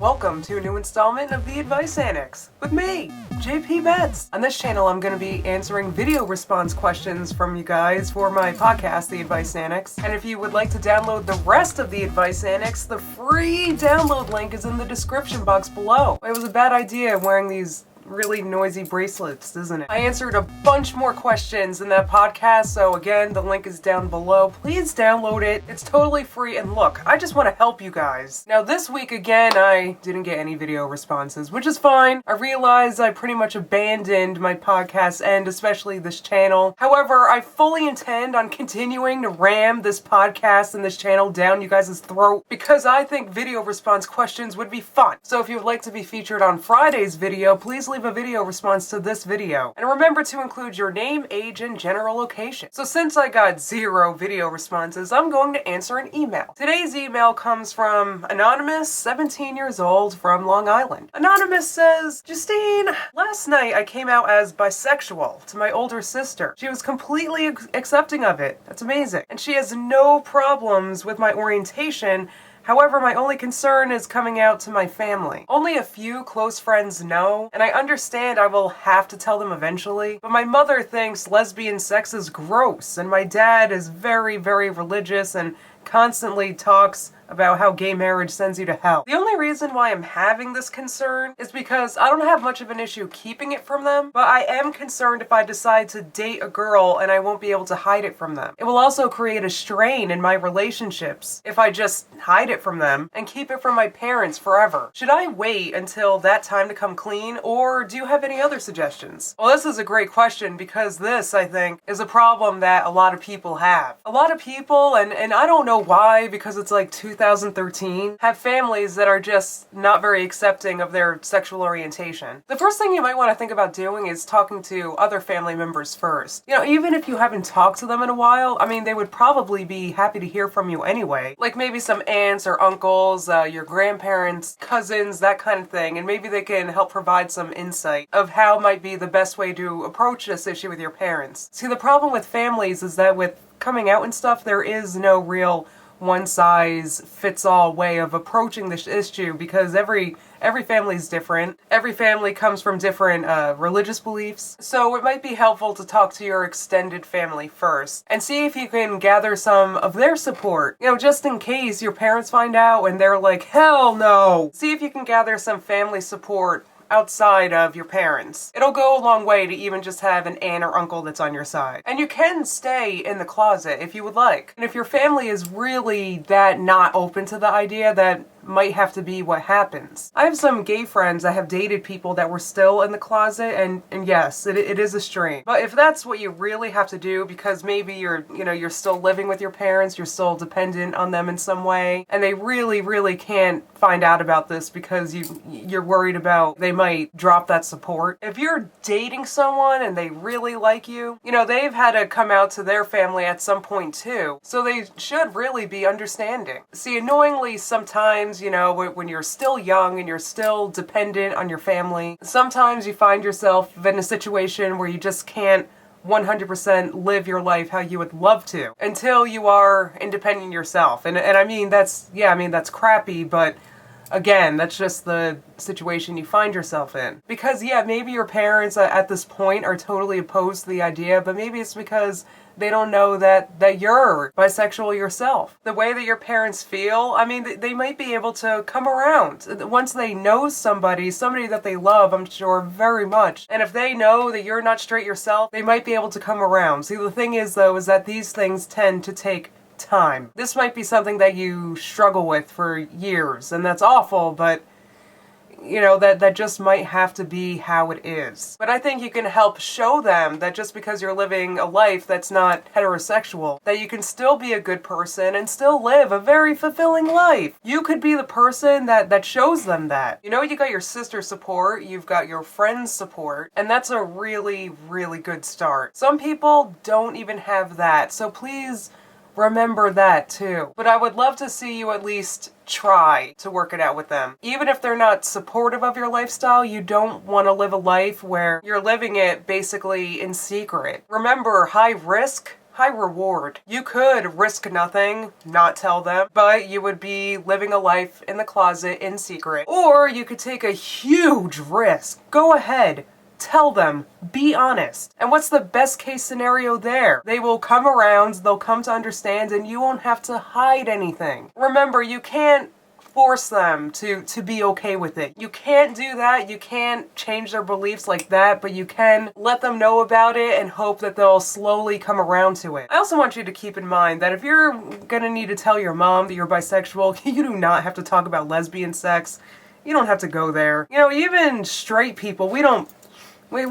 Welcome to a new installment of the Advice Annex with me, JP Betts. On this channel, I'm going to be answering video response questions from you guys for my podcast, The Advice Annex. And if you would like to download the rest of the Advice Annex, the free download link is in the description box below. It was a bad idea wearing these really noisy bracelets, isn't it? I answered a bunch more questions in that podcast, so again, the link is down below. Please download it. It's totally free, and look, I just want to help you guys. Now this week, again, I didn't get any video responses, which is fine. I realized I pretty much abandoned my podcast and especially this channel. However, I fully intend on continuing to ram this podcast and this channel down you guys' throat because I think video response questions would be fun. So if you would like to be featured on Friday's video, please leave a video response to this video. And remember to include your name, age, and general location. So since I got 0 video responses, I'm going to answer an email. Today's email comes from Anonymous, 17 years old, from Long Island. Anonymous says, Justine, last night I came out as bisexual to my older sister. She was completely accepting of it. That's amazing. And she has no problems with my orientation. However, my only concern is coming out to my family. Only a few close friends know, and I understand I will have to tell them eventually, but my mother thinks lesbian sex is gross, and my dad is very, very religious and constantly talks about how gay marriage sends you to hell. The only reason why I'm having this concern is because I don't have much of an issue keeping it from them, but I am concerned if I decide to date a girl and I won't be able to hide it from them. It will also create a strain in my relationships if I just hide it from them and keep it from my parents forever. Should I wait until that time to come clean, or do you have any other suggestions? Well, this is a great question because this, I think, is a problem that a lot of people have. A lot of people, and I don't know why, because it's like 2013, have families that are just not very accepting of their sexual orientation. The first thing you might want to think about doing is talking to other family members first. You know, even if you haven't talked to them in a while, I mean, they would probably be happy to hear from you anyway. Like maybe some aunts or uncles, your grandparents, cousins, that kind of thing, and maybe they can help provide some insight of how might be the best way to approach this issue with your parents. See, the problem with families is that with coming out and stuff, there is no real one-size-fits-all way of approaching this issue because every family is different. Every family comes from different religious beliefs. So it might be helpful to talk to your extended family first and see if you can gather some of their support. You know, just in case your parents find out and they're like, hell no. See if you can gather some family support outside of your parents. It'll go a long way to even just have an aunt or uncle that's on your side. And you can stay in the closet if you would like. And if your family is really that not open to the idea, that might have to be what happens. I have some gay friends that have dated people that were still in the closet, and yes, it is a strain. But if that's what you really have to do because maybe you're still living with your parents, you're still dependent on them in some way, and they really can't find out about this because you're worried about they might drop that support. If you're dating someone and they really like you, they've had to come out to their family at some point too, so they should really be understanding. See, annoyingly, sometimes when you're still young and you're still dependent on your family, sometimes you find yourself in a situation where you just can't 100% live your life how you would love to until you are independent yourself. And I mean, that's crappy, but again, that's just the situation you find yourself in. Because maybe your parents at this point are totally opposed to the idea, but maybe it's because they don't know that you're bisexual yourself. The way that your parents feel, I mean, they might be able to come around. Once they know somebody that they love, I'm sure, very much. And if they know that you're not straight yourself, they might be able to come around. See, the thing is, though, is that these things tend to take time. This might be something that you struggle with for years, and that's awful, but that just might have to be how it is. But I think you can help show them that just because you're living a life that's not heterosexual, that you can still be a good person and still live a very fulfilling life. You could be the person that shows them that. You got your sister's support, you've got your friend's support, and that's a really, really good start. Some people don't even have that, so please remember that too. But I would love to see you at least try to work it out with them. Even if they're not supportive of your lifestyle, you don't want to live a life where you're living it basically in secret. Remember, high risk, high reward. You could risk nothing, not tell them, but you would be living a life in the closet in secret. Or you could take a huge risk. Go ahead. Tell them. Be honest. And what's the best case scenario there? They will come around, they'll come to understand, and you won't have to hide anything. Remember, you can't force them to be okay with it. You can't do that. You can't change their beliefs like that, but you can let them know about it and hope that they'll slowly come around to it. I also want you to keep in mind that if you're gonna need to tell your mom that you're bisexual, you do not have to talk about lesbian sex. You don't have to go there. You know, even straight people, we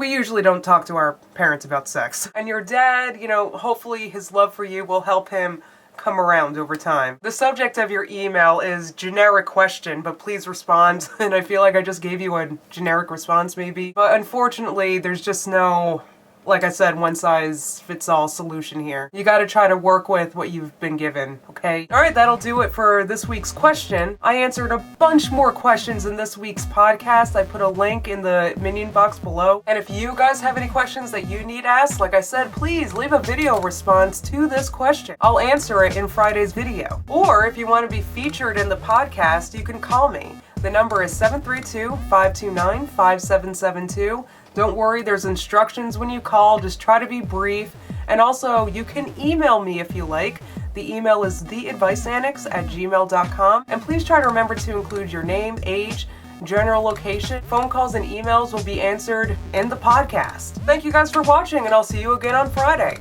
usually don't talk to our parents about sex. And your dad, you know, hopefully his love for you will help him come around over time. The subject of your email is generic question, but please respond. And I feel like I just gave you a generic response maybe. But unfortunately, there's just no, like I said, one-size-fits-all solution here. You gotta try to work with what you've been given, okay? Alright, that'll do it for this week's question. I answered a bunch more questions in this week's podcast. I put a link in the minion box below. And if you guys have any questions that you need asked, like I said, please leave a video response to this question. I'll answer it in Friday's video. Or if you want to be featured in the podcast, you can call me. The number is 732-529-5772. Don't worry, there's instructions when you call. Just try to be brief. And also, you can email me if you like. The email is theadviceannex@gmail.com. And please try to remember to include your name, age, general location. Phone calls and emails will be answered in the podcast. Thank you guys for watching, and I'll see you again on Friday.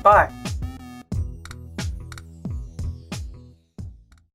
Bye.